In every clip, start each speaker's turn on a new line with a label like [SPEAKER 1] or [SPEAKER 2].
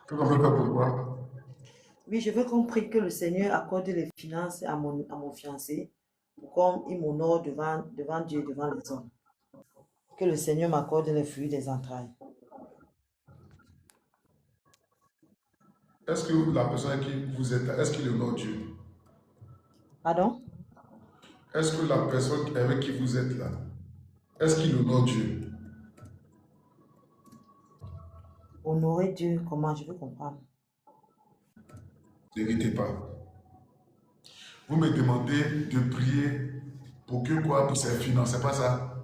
[SPEAKER 1] Qu'est-ce qu'on peut faire pour toi?
[SPEAKER 2] Oui, je veux qu'on prie que le Seigneur accorde les finances à mon fiancé pour qu'il m'honore devant Dieu, devant les hommes. Que le Seigneur m'accorde les fruits des entrailles.
[SPEAKER 1] Est-ce que la personne avec qui vous êtes là, est-ce qu'il honore Dieu?
[SPEAKER 2] Pardon?
[SPEAKER 1] Est-ce que la personne avec qui vous êtes là, est-ce qu'il honore Dieu?
[SPEAKER 2] Honorer Dieu, comment je veux comprendre?
[SPEAKER 1] N'hésitez pas. Vous me demandez de prier pour que quoi? Pour ses finances, c'est pas ça?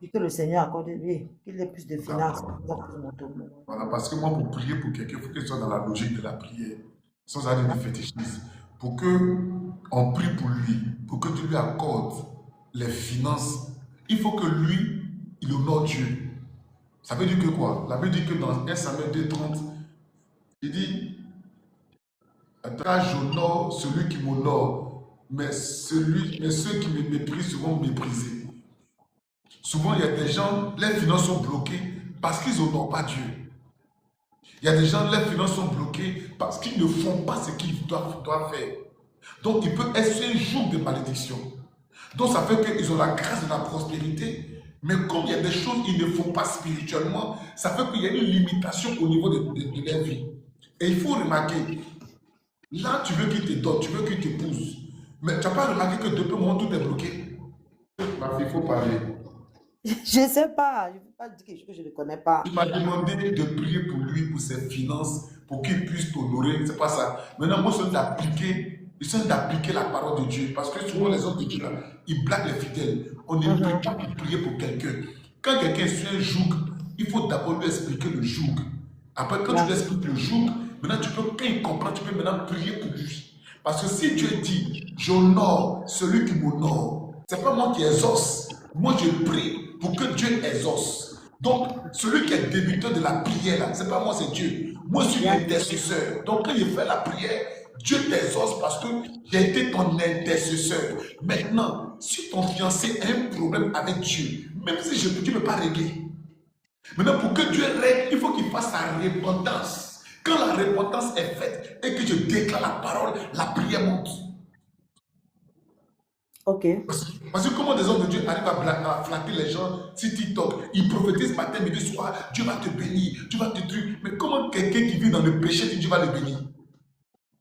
[SPEAKER 2] Et que le Seigneur accorde, lui, qu'il ait plus de finances.
[SPEAKER 1] D'accord.
[SPEAKER 2] Donc, pour mon tour.
[SPEAKER 1] Voilà, parce que moi, pour prier pour quelqu'un, il faut qu'il soit dans la logique de la prière, sans aller du fétichisme. Pour que on prie pour lui, pour que tu lui accordes les finances, il faut que lui, il honore Dieu. Ça veut dire que quoi? La Bible dit que dans 1 Samuel 2:30, il dit, car j'honore celui qui m'honore, mais ceux qui me méprisent seront méprisés. Souvent, il y a des gens, les finances sont bloquées parce qu'ils n'honorent pas Dieu. Il y a des gens, leurs finances sont bloquées parce qu'ils ne font pas ce qu'ils doivent faire. Donc, il peut être un jour de malédiction. Donc, ça fait qu'ils ont la grâce de la prospérité, mais comme il y a des choses qu'ils ne font pas spirituellement, ça fait qu'il y a une limitation au niveau de leur vie. Et il faut remarquer, là, tu veux qu'il te donne, tu veux qu'il t'épouse, mais tu n'as pas remarqué que depuis le moment, tout est bloqué. Ma fille, il faut parler.
[SPEAKER 2] Je ne sais pas. Je ne peux pas dire quelque chose que je ne connais pas.
[SPEAKER 1] Tu m'as demandé de prier pour lui, pour ses finances, pour qu'il puisse t'honorer. C'est pas ça. Maintenant, moi, je suis d'appliquer la parole de Dieu. Parce que souvent, les hommes de Dieu, là, ils blaguent les fidèles. On ne prie pas pour prier pour quelqu'un. Quand quelqu'un suit un joug, il faut d'abord lui expliquer le joug. Après, quand tu lui expliques le joug, maintenant, quand il comprend, tu peux maintenant prier pour lui. Parce que si Dieu dit, j'honore celui qui m'honore, c'est pas moi qui exauce. Moi, je prie pour que Dieu exauce. Donc, celui qui est débuteur de la prière, ce n'est pas moi, c'est Dieu. Moi, je suis l'intercesseur. Donc, quand il fait la prière, Dieu t'exauce parce que j'ai été ton intercesseur. Maintenant, si ton fiancé a un problème avec Dieu, même si tu ne peux pas régler. Maintenant, pour que Dieu règle, il faut qu'il fasse sa repentance. Quand la repentance est faite et que je déclare la parole, la prière monte.
[SPEAKER 2] Ok.
[SPEAKER 1] Parce que comment des hommes de Dieu arrivent à flatter les gens sur TikTok, ils prophétisent matin, midi, soir, Dieu va te bénir, Dieu va te détruire. Mais comment quelqu'un qui vit dans le péché dit Dieu va le bénir?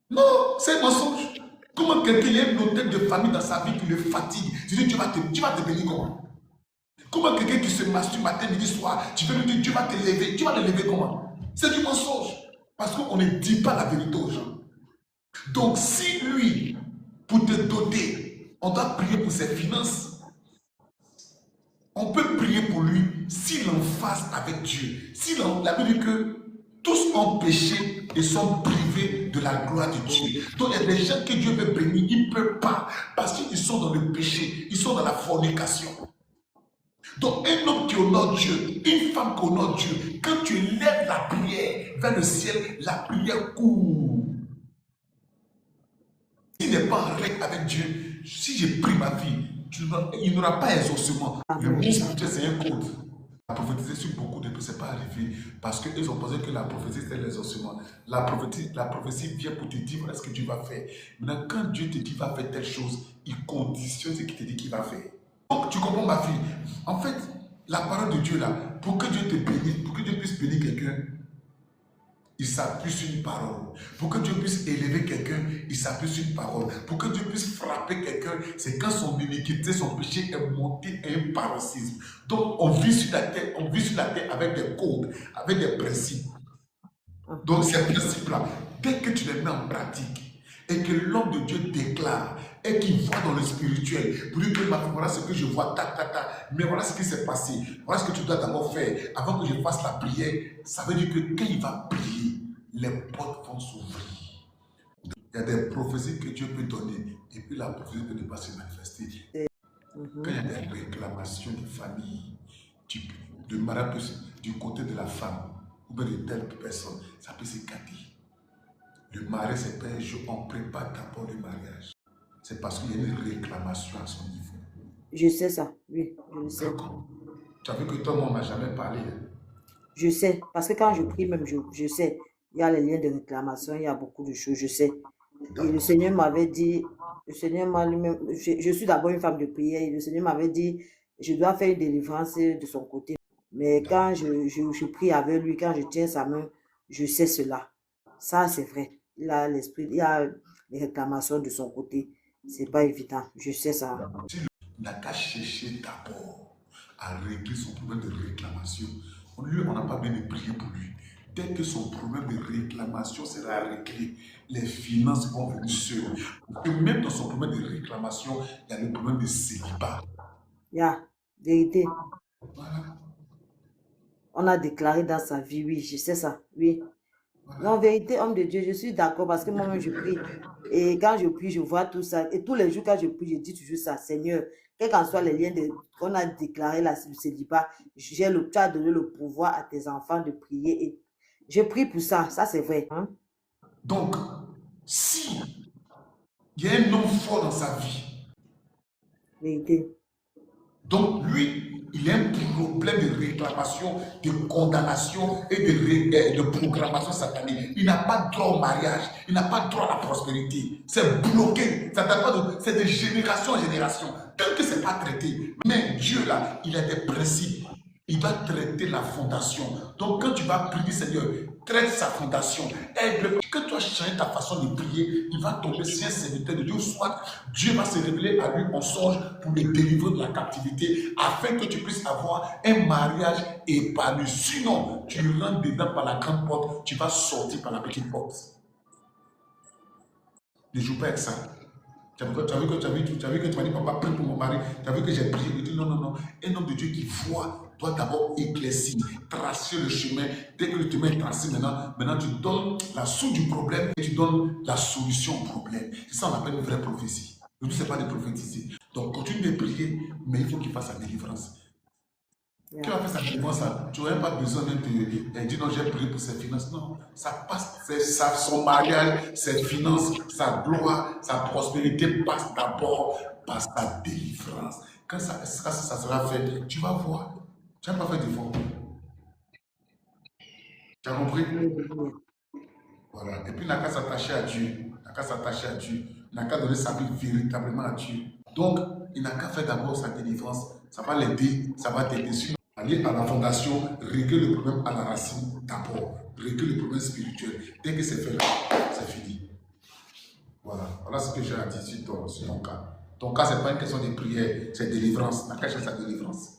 [SPEAKER 1] Non, c'est un mensonge. Comment quelqu'un, il y a une hôtel de famille dans sa vie qui le fatigue, tu dis Dieu va te bénir comment? Comment quelqu'un qui se masturbe matin, midi, soir, tu veux lui dire Dieu va te lever, Dieu va le lever comment? C'est du mensonge. Parce qu'on ne dit pas la vérité aux gens. Donc si lui, pour te doter, on doit prier pour ses finances, on peut prier pour lui s'il en face avec Dieu. La Bible dit que tous ont péché et sont privés de la gloire de Dieu. Donc il y a des gens que Dieu veut bénir, ils ne peuvent pas parce qu'ils sont dans le péché, ils sont dans la fornication. Donc un homme qui honore Dieu, une femme qui honore Dieu, quand tu lèves la prière vers le ciel, la prière court. S'il n'est pas en règle avec Dieu, si j'ai pris ma vie, il n'aura pas exaucement. Le monde spirituel, c'est un code. La prophétie sur beaucoup de personnes, ce n'est pas arrivé parce qu'ils ont pensé que la prophétie, c'était l'exaucement. La prophétie vient pour te dire ce que Dieu va faire. Maintenant, quand Dieu te dit va faire telle chose, il conditionne ce qu'il te dit qu'il va faire. Donc, tu comprends ma fille? En fait, la parole de Dieu là, pour que Dieu te bénisse, pour que Dieu puisse bénir quelqu'un, il s'appuie sur une parole. Pour que Dieu puisse élever quelqu'un, il s'appuie sur une parole. Pour que Dieu puisse frapper quelqu'un, c'est quand son iniquité, son péché est monté à un paroxysme. Donc, on vit sur la terre avec des codes, avec des principes. Donc, ces principes-là, dès que tu les mets en pratique, et que l'homme de Dieu déclare, et qu'il voit dans le spirituel, pour dire que voilà ce que je vois, mais voilà ce qui s'est passé, voilà ce que tu dois d'abord faire, avant que je fasse la prière, ça veut dire que quand il va prier, les portes vont s'ouvrir. Il y a des prophéties que Dieu peut donner, et puis la prophétie ne peut pas se manifester. Quand il y a des réclamations de famille, de mariage du côté de la femme, ou bien de telle personne, ça peut se gâter. Le mariage, c'est pas un jour, on prépare d'abord le mariage. C'est parce qu'il y a une réclamation à son niveau.
[SPEAKER 2] Je sais ça, oui, je le sais.
[SPEAKER 1] Tu as vu que toi, moi, on m'a jamais parlé.
[SPEAKER 2] Je sais, parce que quand je prie même, je sais. il y a les liens de réclamation, il y a beaucoup de choses, je sais. Et le Seigneur m'avait dit, le Seigneur m'a lui-même, je suis d'abord une femme de prière, et le Seigneur m'avait dit, je dois faire une délivrance de son côté. Mais quand je prie avec lui, quand je tiens sa main, je sais cela. Ça, c'est vrai. Il a l'esprit, il a les réclamations de son côté. C'est pas évident. Je sais ça.
[SPEAKER 1] Il n'a qu'à chercher d'abord à régler son problème de réclamation. Lui, on n'a pas besoin de prier pour lui. Dès que son problème de réclamation sera réglé, les finances vont venir seules. Et même dans son problème de réclamation, il y a le problème de célibat.
[SPEAKER 2] Il y a vérité.
[SPEAKER 1] Voilà.
[SPEAKER 2] On a déclaré dans sa vie, oui, je sais ça, oui.
[SPEAKER 1] Voilà.
[SPEAKER 2] Non, vérité, homme de Dieu, je suis d'accord parce que moi-même, je prie. Et quand je prie, je vois tout ça. Et tous les jours, quand je prie, je dis toujours ça, Seigneur, quels qu'en soient les liens qu'on a déclaré là, le célibat, tu as donné le pouvoir à tes enfants de prier. Et je prie pour ça, ça c'est vrai. Hein?
[SPEAKER 1] Donc, si il y a un homme fort dans sa vie,
[SPEAKER 2] Vérité.
[SPEAKER 1] donc lui, il a un problème de réclamation, de condamnation et de programmation satanique. Il n'a pas droit au mariage, il n'a pas droit à la prospérité. C'est bloqué, c'est de génération en génération. Tant que ce n'est pas traité, mais Dieu là, il a des principes. Il va traiter la fondation. Donc quand tu vas prier, Seigneur, traite sa fondation. Aide-le. Que tu as changé ta façon de prier, il va tomber sur un serviteur de Dieu. Soit Dieu va se révéler à lui en songe pour le délivrer de la captivité, afin que tu puisses avoir un mariage épanoui. Sinon, tu rentres dedans par la grande porte, tu vas sortir par la petite porte. Ne joue pas avec ça. Tu as vu que tu m'as dit, papa, prie pour mon mari. Tu as vu que j'ai prié. Il dit, non, non, non. Un homme de Dieu qui voit doit d'abord éclaircir, tracer le chemin. Dès que le chemin est tracé, maintenant tu donnes la source du problème et tu donnes la solution au problème. C'est ça qu'on appelle une vraie prophétie. Le but, ce n'est pas de prophétiser. Donc, continue de prier, mais il faut qu'il fasse sa délivrance. Qui va faire sa délivrance là? Tu n'aurais pas besoin de dire non, j'ai prié pour ses finances. Non, ça passe, son mariage, ses finances, sa gloire, sa prospérité passe d'abord par sa délivrance. Quand ça sera fait, tu vas voir. Tu n'as pas fait d'effort. Tu as compris? Voilà. Et puis, il n'a qu'à s'attacher à Dieu. Il n'a qu'à s'attacher à Dieu. Il n'a qu'à donner sa vie véritablement à Dieu. Donc, il n'a qu'à faire d'abord sa délivrance. Ça va l'aider, ça va t'aider. Aller à la fondation, régler le problème à la racine d'abord. Régler le problème spirituel. Dès que c'est fait là, c'est fini. Voilà. Voilà ce que j'ai à dire sur ton cas. Ton cas, ce n'est pas une question de prière, c'est délivrance. Tu n'as qu'à chercher sa délivrance.